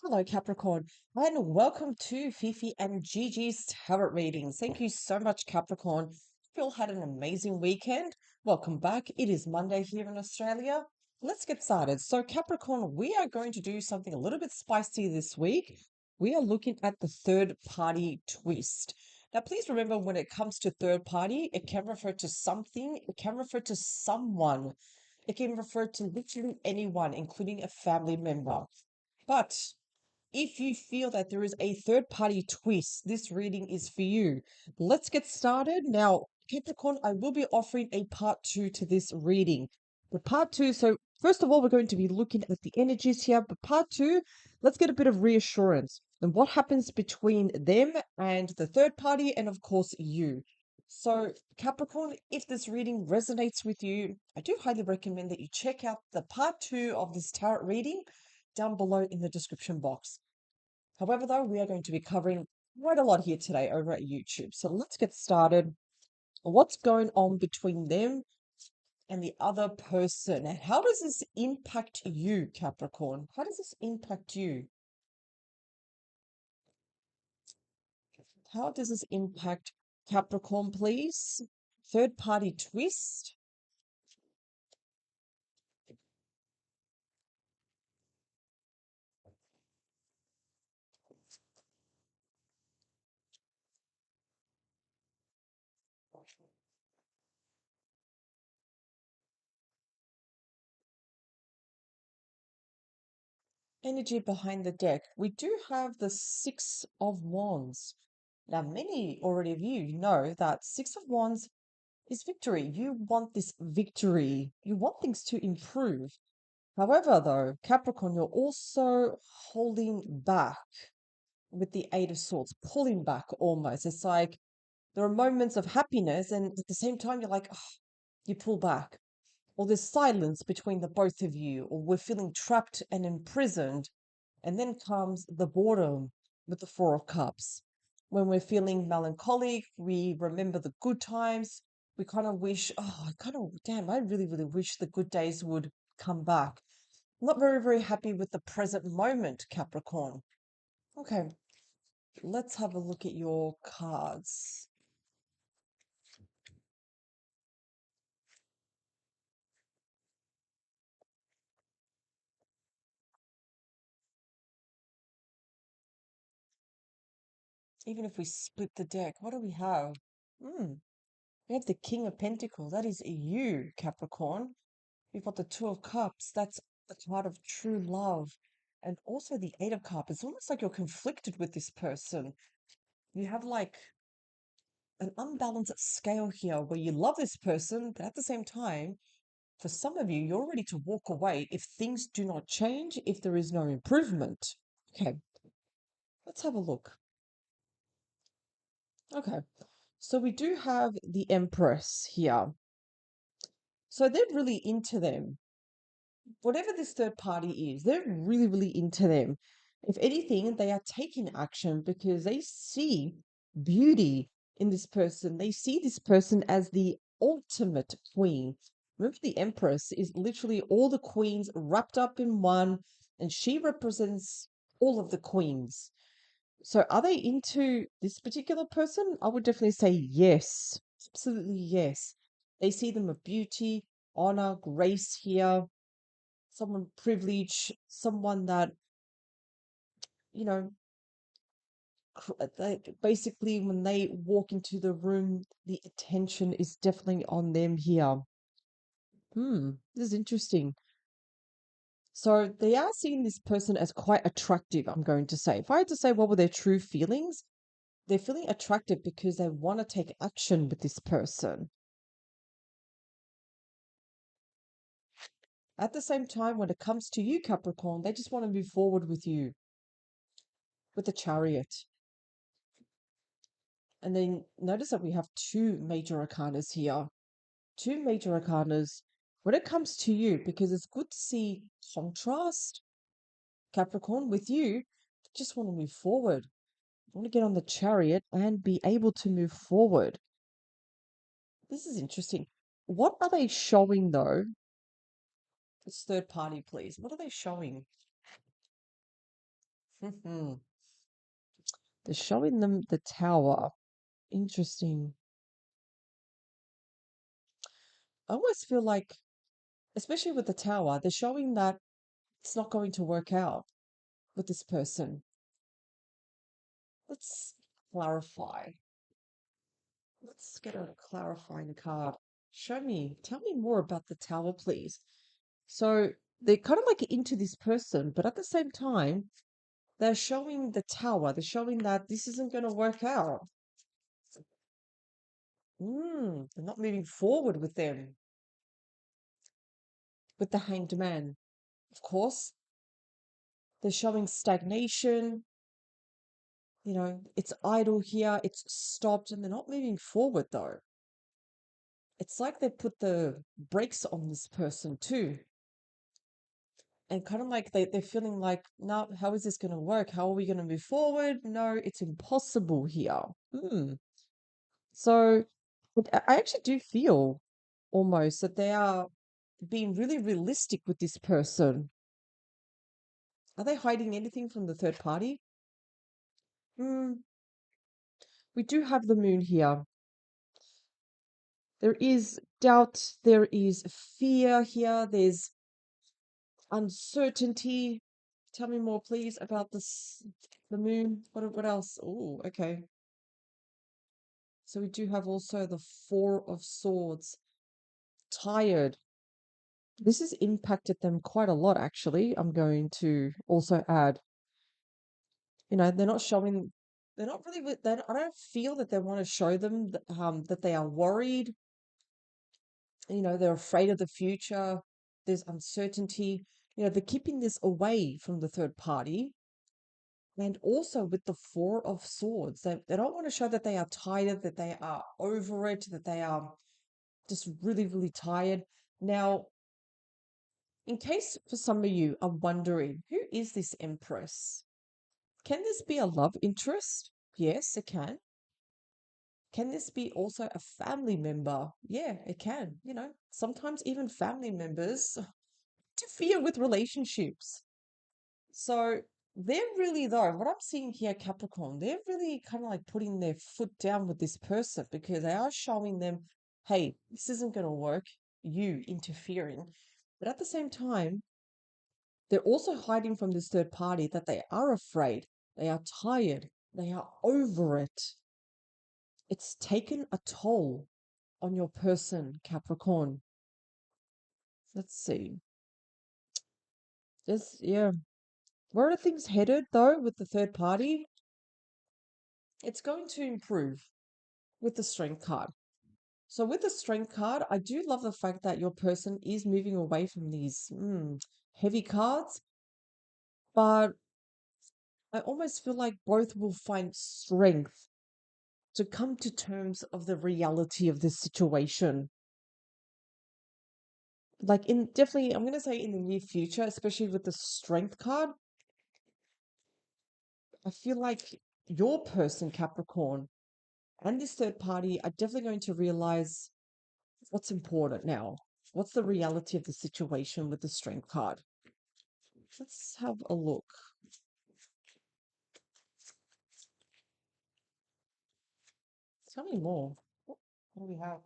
Hello, Capricorn, and welcome to Fifi and Gigi's Tarot readings. Thank you so much, Capricorn. Hope you all had an amazing weekend. Welcome back. It is Monday here in Australia. Let's get started. So, Capricorn, we are going to do something a little bit spicy this week. We are looking at the third party twist. Now, please remember when it comes to third party, it can refer to something, it can refer to someone, it can refer to literally anyone, including a family member. But if you feel that there is a third party twist, this reading is for you. Let's get started. Now, Capricorn, I will be offering a part two to this reading. The part two, so first of all, we're going to be looking at the energies here, but part two, let's get a bit of reassurance and what happens between them and the third party, and of course, you. So, Capricorn, if this reading resonates with you, I do highly recommend that you check out the part two of this tarot reading down below in the description box. However, though, we are going to be covering quite a lot here today over at YouTube. So let's get started. What's going on between them and the other person? And how does this impact you, Capricorn? How does this impact you? How does this impact Capricorn, please? Third party twist. Energy behind the deck. We do have the Six of Wands. Now, many already of you know that Six of Wands is victory. You want this victory. You want things to improve. However, though, Capricorn, you're also holding back with the Eight of Swords, pulling back almost. It's like there are moments of happiness, and at the same time, you're like, oh, you pull back. Or there's silence between the both of you, or we're feeling trapped and imprisoned. And then comes the boredom with the Four of Cups. When we're feeling melancholic, we remember the good times. We kind of wish, oh, damn, I really, really wish the good days would come back. Not very, very happy with the present moment, Capricorn. Okay, let's have a look at your cards. Even if we split the deck, what do we have? Hmm, we have the King of Pentacles. That is you, Capricorn. We've got the Two of Cups. That's the card of true love. And also the Eight of Cups. It's almost like you're conflicted with this person. You have like an unbalanced scale here where you love this person, but at the same time, for some of you, you're ready to walk away if things do not change, if there is no improvement. Okay, let's have a look. Okay, so we do have the Empress here. So they're really into them. Whatever this third party is, they're really, really into them. If anything, they are taking action because they see beauty in this person. They see this person as the ultimate queen. Remember, the Empress is literally all the queens wrapped up in one, and she represents all of the queens. So, are they into this particular person? I would definitely say yes. Absolutely yes. They see them of beauty, honor, grace here, someone privileged, someone that, you know, they, basically when they walk into the room, the attention is definitely on them here. This is interesting. So they are seeing this person as quite attractive, I'm going to say. If I had to say what were their true feelings, they're feeling attractive because they want to take action with this person. At the same time, when it comes to you, Capricorn, they just want to move forward with you, with the Chariot. And then notice that we have two major arcanas here. Two major arcanas when it comes to you, because it's good to see contrast, Capricorn, with you. Just want to move forward. I want to get on the Chariot and be able to move forward. This is interesting. What are they showing though? It's third party, please. What are they showing? Mhm. They're showing them the tower. Interesting. I almost feel like, especially with the tower, they're showing that it's not going to work out with this person. Let's clarify. Let's get a clarifying card. Tell me more about the tower, please. So they're kind of like into this person, but at the same time, they're showing the tower. They're showing that this isn't going to work out. They're not moving forward with them, with the hanged man. Of course, they're showing stagnation. It's idle here, it's stopped, and they're not moving forward though. It's like they put the brakes on this person too. And kind of like they're feeling like, no, how is this going to work? How are we going to move forward? No, it's impossible here. So but I actually do feel almost that they are being really realistic with this person. Are they hiding anything from the third party? Hmm, we do have the moon here. There is doubt, there is fear here, there's uncertainty. Tell me more, please, about the moon. What else? Oh, okay. So we do have also the Four of Swords. Tired. This has impacted them quite a lot, actually. I'm going to also add, they're not showing, they're not really, I don't feel that they want to show them that they are worried. They're afraid of the future. There's uncertainty. They're keeping this away from the third party. And also with the Four of Swords, they don't want to show that they are tired, that they are over it, that they are just really, really tired. Now, in case for some of you are wondering, who is this Empress? Can this be a love interest? Yes, it can. Can this be also a family member? Yeah, it can. Sometimes even family members interfere with relationships. So they're really, though, what I'm seeing here, Capricorn, they're really kind of like putting their foot down with this person because they are showing them, hey, this isn't going to work, you interfering. But at the same time, they're also hiding from this third party that they are afraid, they are tired, they are over it. It's taken a toll on your person, Capricorn. Let's see. Yeah. Where are things headed though with the third party? It's going to improve with the strength card. So with the strength card, I do love the fact that your person is moving away from these heavy cards, but I almost feel like both will find strength to come to terms of the reality of this situation. Like in definitely, I'm gonna say in the near future, especially with the strength card, I feel like your person, Capricorn, and this third party are definitely going to realize what's important now. What's the reality of the situation with the strength card? Let's have a look. Tell me more. What do we have?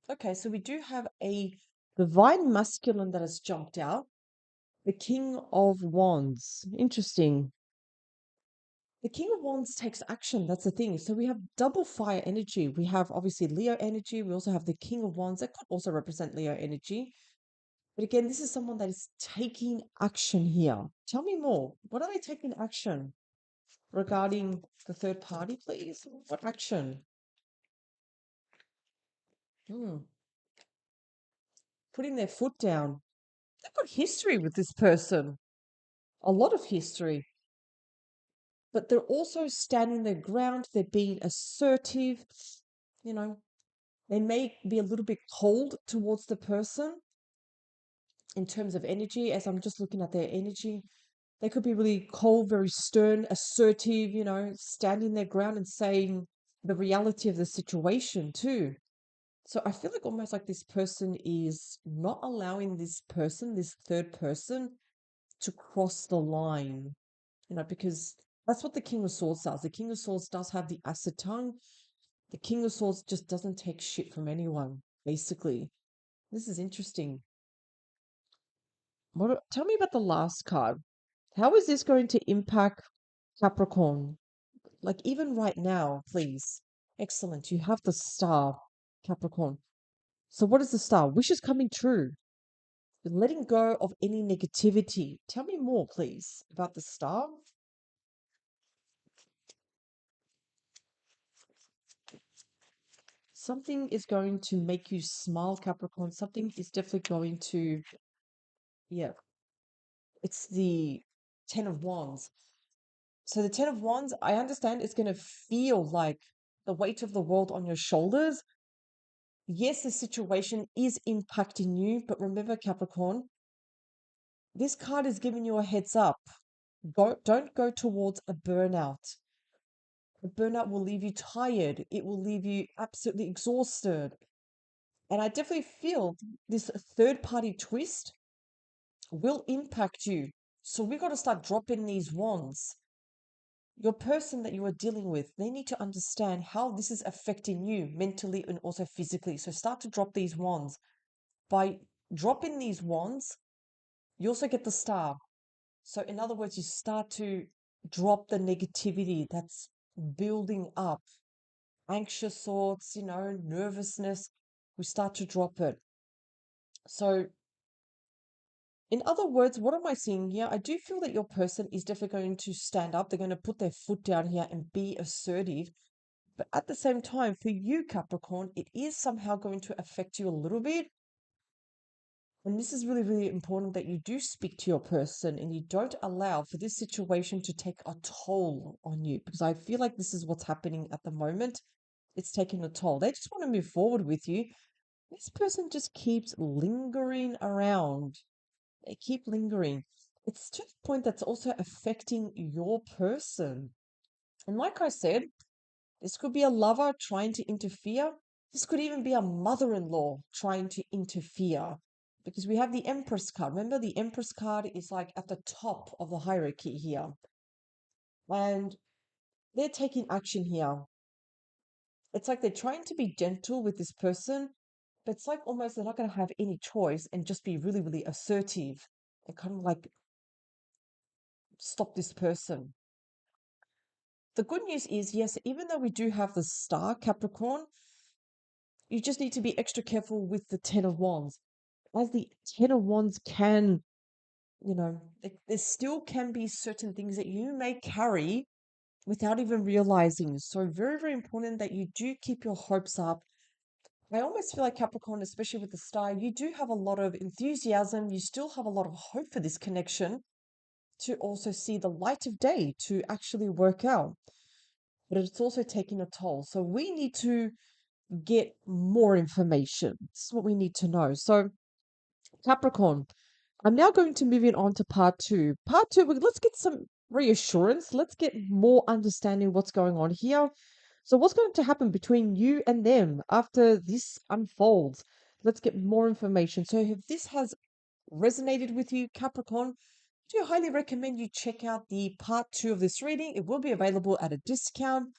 Okay, so we do have a divine masculine that has jumped out. The King of Wands. Interesting. The King of Wands takes action. That's the thing. So we have double fire energy. We have obviously Leo energy. We also have the King of Wands. That could also represent Leo energy. But again, this is someone that is taking action here. Tell me more. What are they taking action regarding the third party, please? What action? Hmm. Putting their foot down. They've got history with this person, a lot of history, but they're also standing their ground. They're being assertive. You know, they may be a little bit cold towards the person in terms of energy. As I'm just looking at their energy, they could be really cold, very stern, assertive, standing their ground and saying the reality of the situation too. So I feel like almost like this person is not allowing this person, this third person, to cross the line, because that's what the King of Swords does. The King of Swords does have the acid tongue. The King of Swords just doesn't take shit from anyone, basically. This is interesting. Tell me about the last card. How is this going to impact Capricorn? Like even right now, please. Excellent. You have the star, Capricorn. So what is the star? Wishes coming true. Letting go of any negativity. Tell me more, please, about the star. Something is going to make you smile, Capricorn. Something is definitely going to, yeah, it's the Ten of Wands. So the Ten of Wands, I understand it's going to feel like the weight of the world on your shoulders. Yes, the situation is impacting you, but remember, Capricorn, this card is giving you a heads up. Don't go towards a burnout. A burnout will leave you tired. It will leave you absolutely exhausted. And I definitely feel this third party twist will impact you. So we got to start dropping these wands. Your person that you are dealing with, they need to understand how this is affecting you mentally and also physically. So start to drop these wands. By dropping these wands, you also get the star. So in other words, you start to drop the negativity that's building up, anxious thoughts, nervousness. We start to drop it. So in other words, what am I seeing here? I do feel that your person is definitely going to stand up. They're going to put their foot down here and be assertive. But at the same time, for you, Capricorn, it is somehow going to affect you a little bit. And this is really, really important that you do speak to your person and you don't allow for this situation to take a toll on you, because I feel like this is what's happening at the moment. It's taking a toll. They just want to move forward with you. This person just keeps lingering around. They keep lingering. It's to the point that's also affecting your person. And like I said, this could be a lover trying to interfere. This could even be a mother in law trying to interfere, because we have the Empress card. Remember, the Empress card is like at the top of the hierarchy here. And they're taking action here. It's like they're trying to be gentle with this person, but it's like almost they're not going to have any choice and just be really, really assertive and kind of like stop this person. The good news is, yes, even though we do have the star Capricorn, you just need to be extra careful with the Ten of Wands. As the Ten of Wands can, there still can be certain things that you may carry without even realizing. So, very, very important that you do keep your hopes up. I almost feel like Capricorn, especially with the star, you do have a lot of enthusiasm. You still have a lot of hope for this connection to also see the light of day to actually work out. But it's also taking a toll. So, we need to get more information. This is what we need to know. So, Capricorn, I'm now going to move on to part two. Part two, let's get some reassurance. Let's get more understanding what's going on here. So, what's going to happen between you and them after this unfolds? Let's get more information. So, if this has resonated with you, Capricorn, do you highly recommend you check out the part two of this reading? It will be available at a discount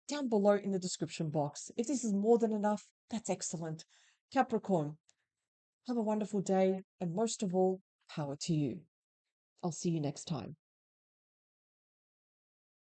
down below in the description box. If this is more than enough, that's excellent. Capricorn, have a wonderful day, and most of all, power to you. I'll see you next time.